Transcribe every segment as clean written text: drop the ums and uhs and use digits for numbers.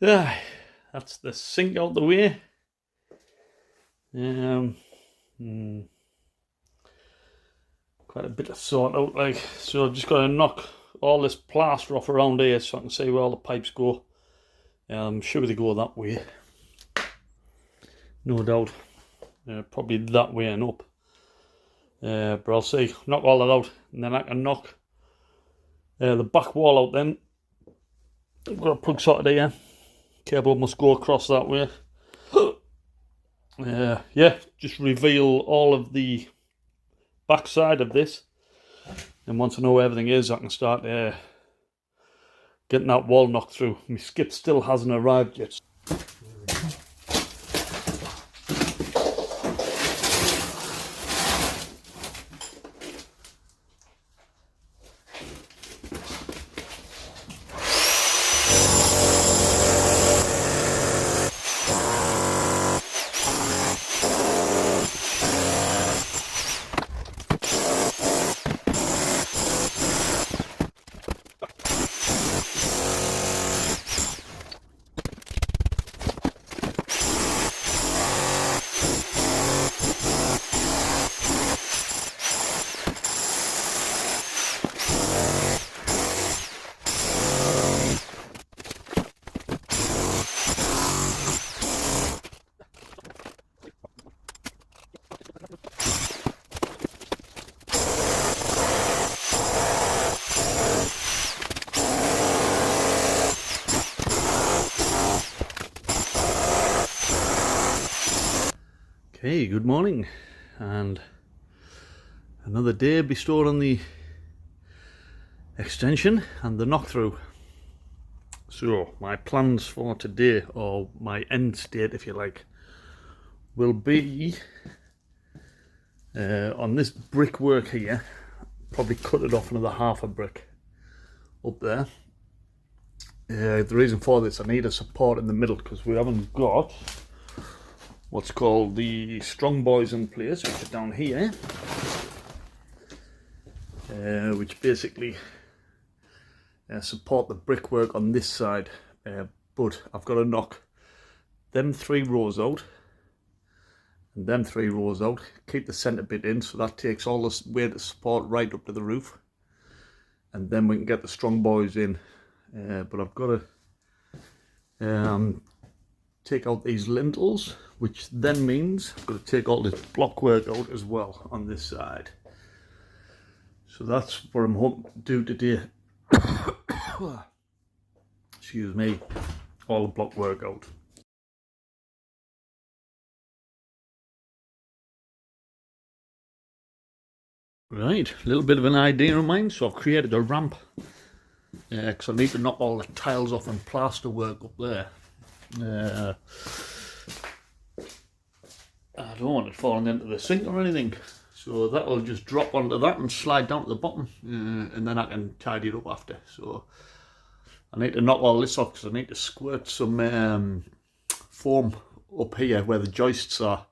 Yeah, that's the sink out the way. Um, hmm, Quite a bit to sort out, like, so I've just got to knock all this plaster off around here so I can see where all the pipes go. I'm sure they go that way, no doubt. Probably that way and up. But I'll see. Knock all that out, and then I can knock the back wall out. Then I've got a plug socket here. Cable must go across that way. Yeah, just reveal all of the backside of this, and once I know where everything is, I can start getting that wall knocked through. My skip still hasn't arrived yet. Okay, good morning, and another day bestowed on the extension and the knock through. So my plans for today, or my end state if you like, will be on this brickwork here. Probably cut it off another half a brick up there. The reason for this, I need a support in the middle because we haven't got what's called the strong boys in place, which are down here, which basically support the brickwork on this side, but I've got to knock them 3 rows out and them 3 rows out, keep the centre bit in, so that takes all this weight of support right up to the roof, and then we can get the strong boys in. But I've got to take out these lintels, which then means I've got to take all this block work out as well on this side. So that's what I'm hoping to do today. Excuse me, all the block work out. Right, a little bit of an idea of mine, so I've created a ramp because I need to knock all the tiles off and plaster work up there. I don't want it falling into the sink or anything, so that'll just drop onto that and slide down to the bottom, and then I can tidy it up after. So I need to knock all this off because I need to squirt some foam up here where the joists are,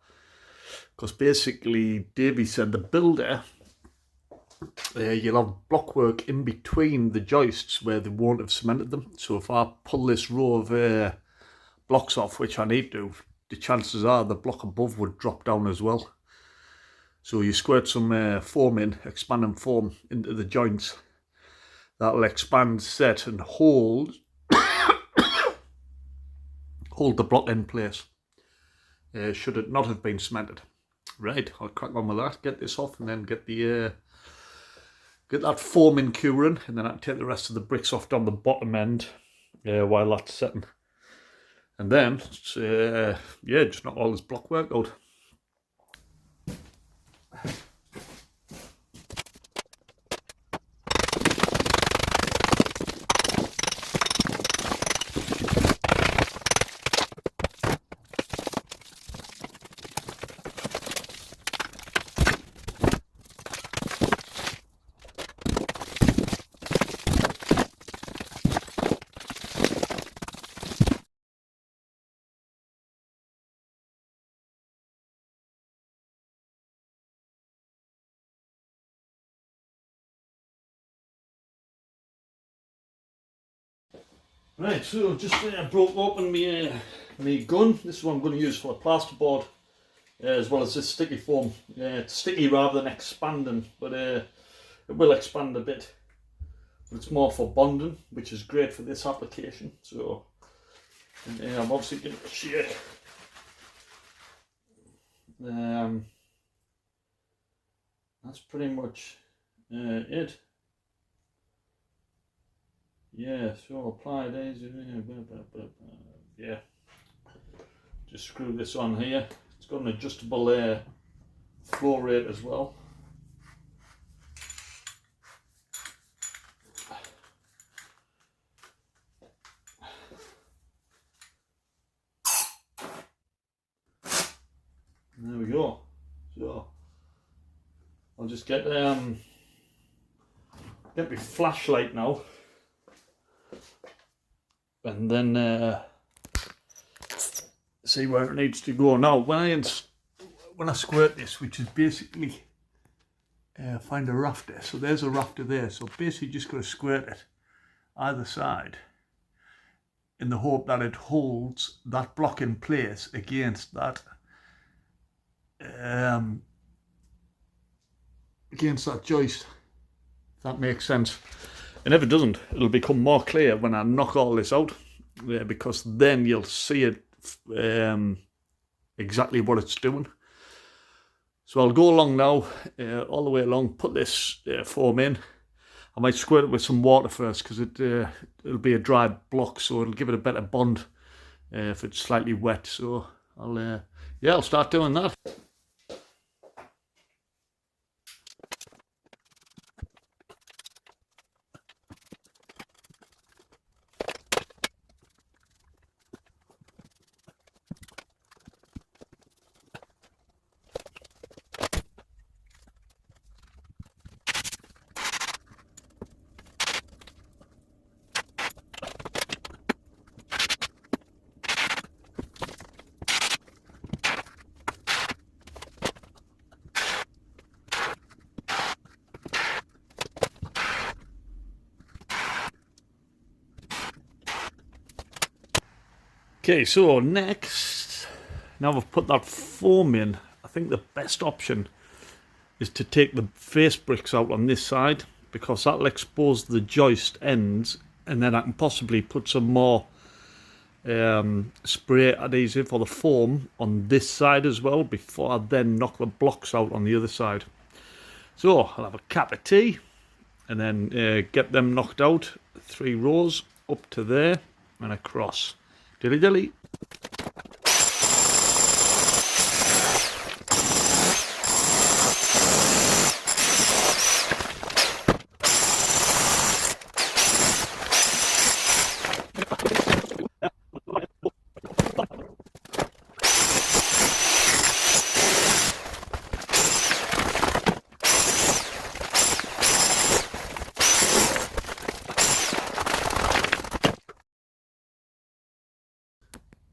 because basically Davey said the builder, you'll have blockwork in between the joists where they won't have cemented them. So if I pull this row of blocks off, which I need to, the chances are the block above would drop down as well. So you squirt some foam in, expanding foam into the joints. That'll expand, set and hold the block in place, should it not have been cemented. Right, I'll crack on with that, get this off, and then get that foam in curing, and then I can take the rest of the bricks off down the bottom end while that's setting. And then, yeah, just knock all this block work out. Right, so I've just broke open my gun. This is what I'm going to use for a plasterboard, as well as this sticky foam. It's sticky rather than expanding, but it will expand a bit. But it's more for bonding, which is great for this application. So I'm obviously giving it a shake. That's pretty much it. Yeah, so apply these. Yeah, just screw this on here. It's got an adjustable flow rate as well. There we go. So I'll just get my flashlight now, and then see where it needs to go. Now when I squirt this, which is basically find a rafter. So there's a rafter there. So basically just got to squirt it either side in the hope that it holds that block in place against that joist, if that makes sense. And if it doesn't, it'll become more clear when I knock all this out, because then you'll see it exactly what it's doing. So I'll go along now, all the way along, put this foam in. I might squirt it with some water first, because it'll be a dry block, so it'll give it a better bond if it's slightly wet. So I'll start doing that. Okay, so next, now I've put that foam in, I think the best option is to take the face bricks out on this side, because that'll expose the joist ends, and then I can possibly put some more spray adhesive for the foam on this side as well, before I then knock the blocks out on the other side. So I'll have a cup of tea, and then get them knocked out, 3 rows up to there and across. Dilly dilly.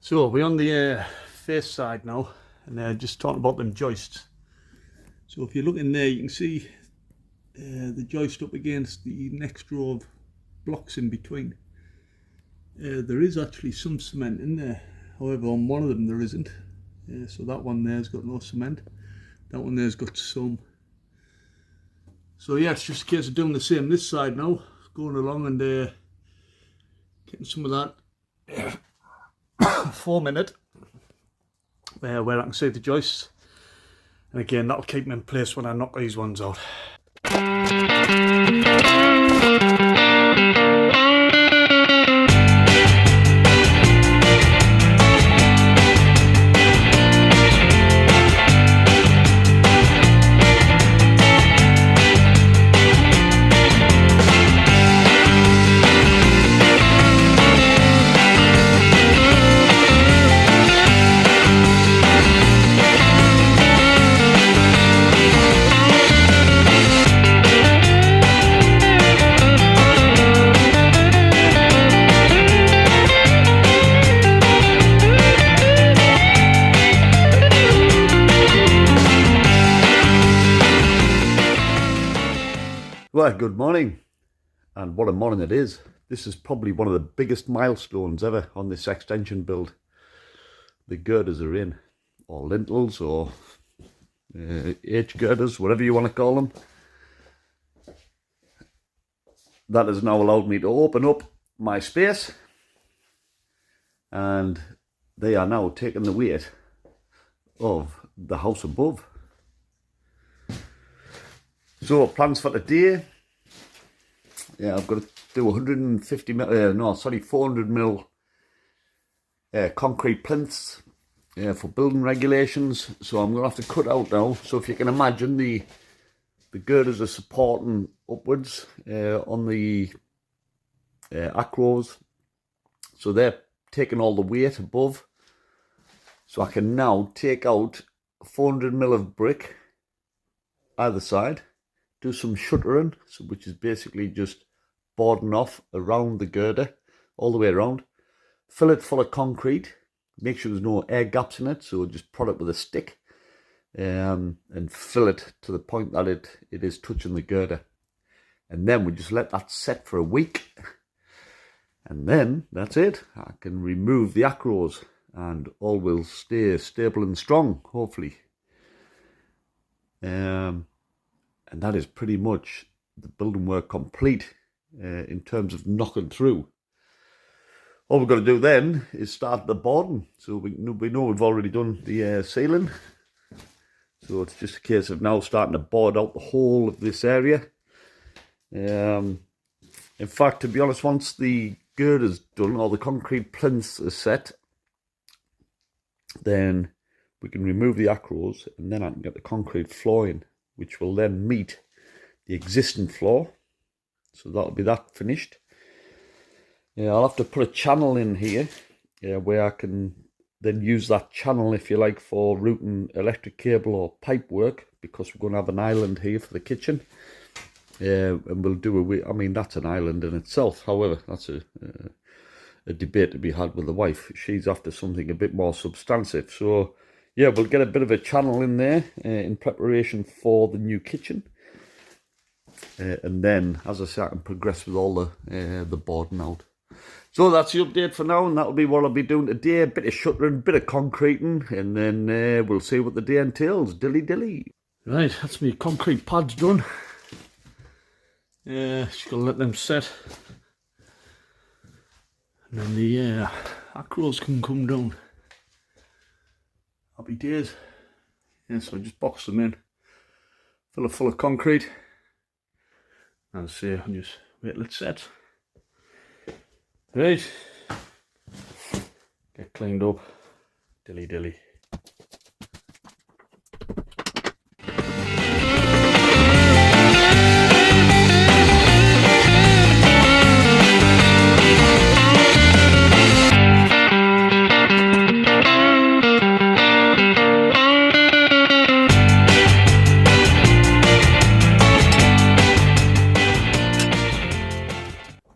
So we're on the face side now, and just talking about them joists. So if you look in there, you can see the joist up against the next row of blocks in between. There is actually some cement in there, however on one of them there isn't. So that one there's got no cement, that one there's got some. So yeah, it's just a case of doing the same this side now, going along and getting some of that foam in it, where I can see the joists, and again that'll keep them in place when I knock these ones out. Well, good morning, and what a morning it is. this is probably one of the biggest milestones ever on this extension build. The girders are in, or lintels, or H girders, whatever you want to call them. That has now allowed me to open up my space, and they are now taking the weight of the house above. So plans for today, yeah, I've got to do 400 mil concrete plinths for building regulations. So I'm going to have to cut out now. So if you can imagine, the girders are supporting upwards on the acros. So they're taking all the weight above. So I can now take out 400 mil of brick either side, do some shuttering, which is basically just boarding off around the girder all the way around, fill it full of concrete, make sure there's no air gaps in it, so just prod it with a stick, and fill it to the point that it is touching the girder. And then we just let that set for a week, and then that's it. I can remove the acros and all will stay stable and strong, hopefully. And that is pretty much the building work complete in terms of knocking through. All we've got to do then is start the boarding. So we know we've already done the ceiling. So it's just a case of now starting to board out the whole of this area. In fact, to be honest, once the girder's done, or the concrete plinths are set, then we can remove the acros, and then I can get the concrete floor in, which will then meet the existing floor. So that'll be that finished. Yeah, I'll have to put a channel in here where I can then use that channel, if you like, for routing electric cable or pipe work, because we're going to have an island here for the kitchen. And we'll do I mean, that's an island in itself. However, that's a debate to be had with the wife. She's after something a bit more substantive. So yeah, we'll get a bit of a channel in there in preparation for the new kitchen. And then, as I say, I can progress with all the boarding out. So that's the update for now, and that'll be what I'll be doing today. A bit of shuttering, bit of concreting, and then we'll see what the day entails. Dilly dilly. Right, that's my concrete pads done. Just gonna let them set. And then the acros can come down. Happy days. Yeah, so I just box them in. Fill it full of concrete. As I say, I'll just wait till it sets. Right. Get cleaned up. Dilly dilly.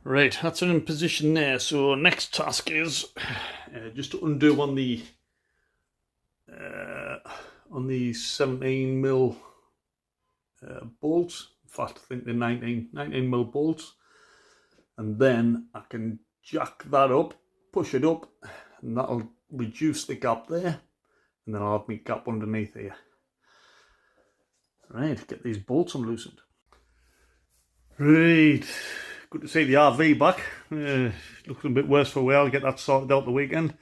Right, that's in position there. So next task is just to undo on the 17 mil bolts. In fact, I think the 19 mil bolts, and then I can jack that up, push it up, and that'll reduce the gap there, and then I'll have my gap underneath here. Right, get these bolts unloosened. Right. Good to see the RV back. Looking a bit worse for wear. I'll get that sorted out the weekend.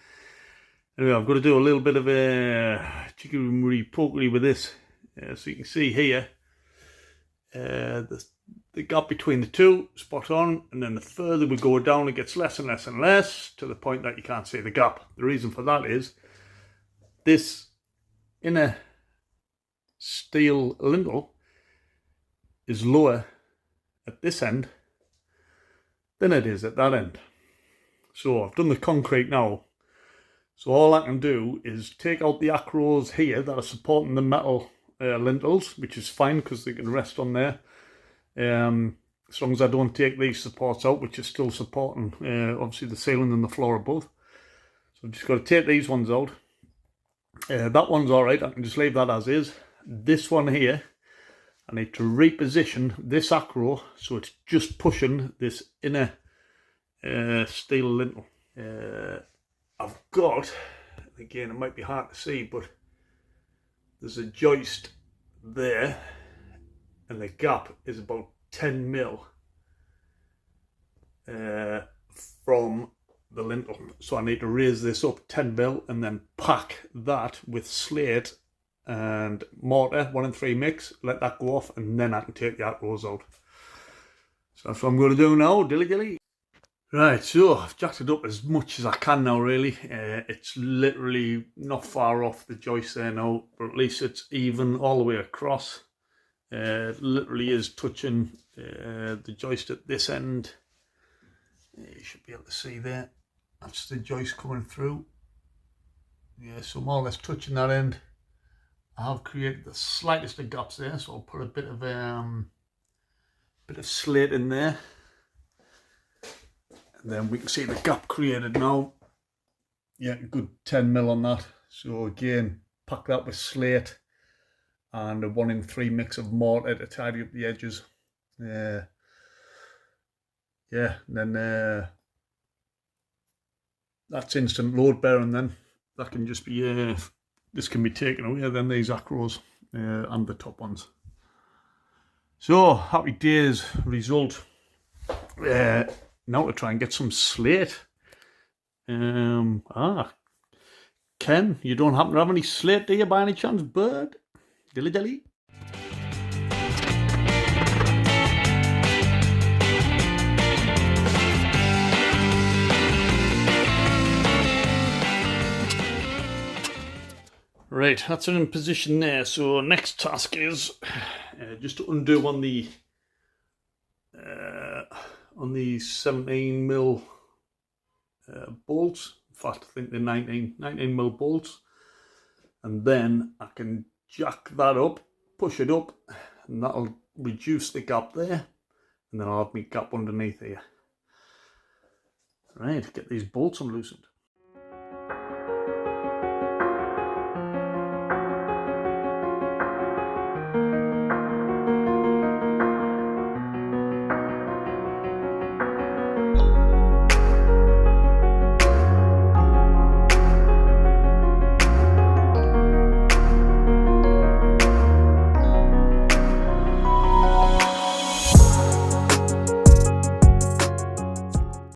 Anyway, I've got to do a little bit of a jiggery-pokery with this. So you can see here, the gap between the two, spot on. And then the further we go down, it gets less and less and less, to the point that you can't see the gap. The reason for that is this inner steel lintel is lower at this end than it is at that end. So I've done the concrete now. So all I can do is take out the acros here that are supporting the metal lintels, which is fine because they can rest on there. As long as I don't take these supports out, which is still supporting obviously the ceiling and the floor above. So I've just got to take these ones out. That one's alright, I can just leave that as is. This one here, I need to reposition this acro so it's just pushing this inner steel lintel. I've got, again, it might be hard to see, but there's a joist there, and the gap is about 10 mil from the lintel. So I need to raise this up 10 mil and then pack that with slate and mortar, 1 and 3 mix, let that go off, and then I can take the outdoors out. So that's what I'm going to do now, dilly. Right, so I've jacked it up as much as I can now, really. It's literally not far off the joist there now, but at least it's even all the way across. It literally is touching the joist at this end. You should be able to see there. That's the joist coming through. Yeah, so more or less touching that end. I have created the slightest of gaps there, so I'll put a bit of slate in there. And then we can see the gap created now. Yeah, a good 10 mil on that. So again, pack that with slate and a 1 in 3 mix of mortar to tidy up the edges. Yeah, and then that's instant load bearing. Then that can just be this can be taken away. Then these acros and the top ones. So happy days result. Now to try and get some slate. Ken, you don't happen to have any slate, do you, by any chance, bird? Dilly. Right, that's it in position there. So next task is just to undo on the 17 mil bolts. In fact, I think the 19 mil bolts, and then I can jack that up, push it up, and that'll reduce the gap there, and then I'll have my gap underneath here. Right, get these bolts unloosened.